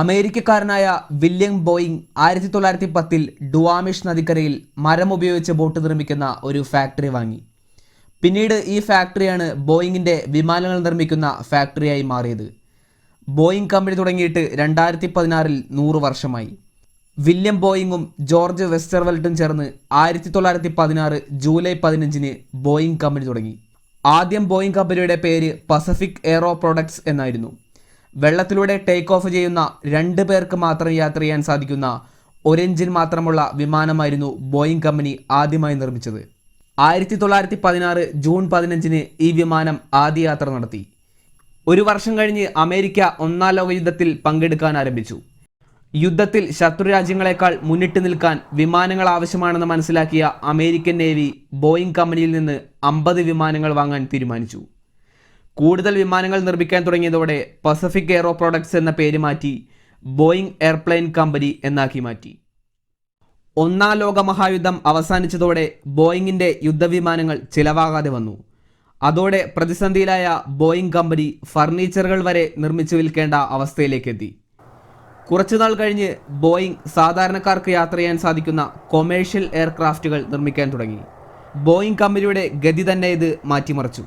അമേരിക്കക്കാരനായ William Boeing 1910-ൽ ഡുവാമിഷ് നദിക്കരയിൽ മരം ഉപയോഗിച്ച് boat നിർമ്മിക്കുന്ന ഒരു ഫാക്ടറി വാങ്ങി. പിന്നീട് ഈ ഫാക്ടറിയാണ് ബോയിങ്ങിൻ്റെ വിമാനങ്ങൾ നിർമ്മിക്കുന്ന ഫാക്ടറിയായി മാറിയത്. ബോയിങ് കമ്പനി തുടങ്ങിയിട്ട് 2016-ൽ 100 വർഷമായി. വില്യം ബോയിങ്ങും ജോർജ് വെസ്റ്റർവെൽറ്റും ചേർന്ന് 1916 ജൂലൈ 15-ന് ബോയിങ് കമ്പനി തുടങ്ങി. ആദ്യം ബോയിങ് കമ്പനിയുടെ പേര് പസഫിക് എയ്റോ പ്രൊഡക്ട്സ് എന്നായിരുന്നു. വെള്ളത്തിലൂടെ ടേക്ക് ഓഫ് ചെയ്യുന്ന 2 പേർക്ക് മാത്രം യാത്ര ചെയ്യാൻ സാധിക്കുന്ന ഒരു എഞ്ചിൻ മാത്രമുള്ള വിമാനമായിരുന്നു ബോയിങ് കമ്പനി ആദ്യമായി നിർമ്മിച്ചത്. 1916 ജൂൺ 15-ന് ഈ വിമാനം ആദ്യ യാത്ര നടത്തി. ഒരു വർഷം കഴിഞ്ഞ് അമേരിക്ക ഒന്നാം ലോക യുദ്ധത്തിൽ പങ്കെടുക്കാൻ ആരംഭിച്ചു. യുദ്ധത്തിൽ ശത്രുരാജ്യങ്ങളെക്കാൾ മുന്നിട്ട് നിൽക്കാൻ വിമാനങ്ങൾ ആവശ്യമാണെന്ന് മനസ്സിലാക്കിയ അമേരിക്കൻ നേവി ബോയിങ് കമ്പനിയിൽ നിന്ന് 50 വിമാനങ്ങൾ വാങ്ങാൻ തീരുമാനിച്ചു. കൂടുതൽ വിമാനങ്ങൾ നിർമ്മിക്കാൻ തുടങ്ങിയതോടെ പസഫിക് എയ്റോ പ്രൊഡക്ട്സ് എന്ന പേര് മാറ്റി ബോയിങ് എയർപ്ലെയിൻ കമ്പനി എന്നാക്കി മാറ്റി. ഒന്നാം ലോക മഹായുദ്ധം അവസാനിച്ചതോടെ ബോയിങ്ങിൻ്റെ യുദ്ധവിമാനങ്ങൾ ചിലവാകാതെ വന്നു. അതോടെ പ്രതിസന്ധിയിലായ ബോയിങ് കമ്പനി ഫർണിച്ചറുകൾ വരെ നിർമ്മിച്ചു വിൽക്കേണ്ട അവസ്ഥയിലേക്കെത്തി. കുറച്ചുനാൾ കഴിഞ്ഞ് ബോയിങ് സാധാരണക്കാർക്ക് യാത്ര ചെയ്യാൻ സാധിക്കുന്ന കൊമേഴ്ഷ്യൽ എയർക്രാഫ്റ്റുകൾ നിർമ്മിക്കാൻ തുടങ്ങി. ബോയിങ് കമ്പനിയുടെ ഗതി തന്നെ ഇത് മാറ്റിമറിച്ചു.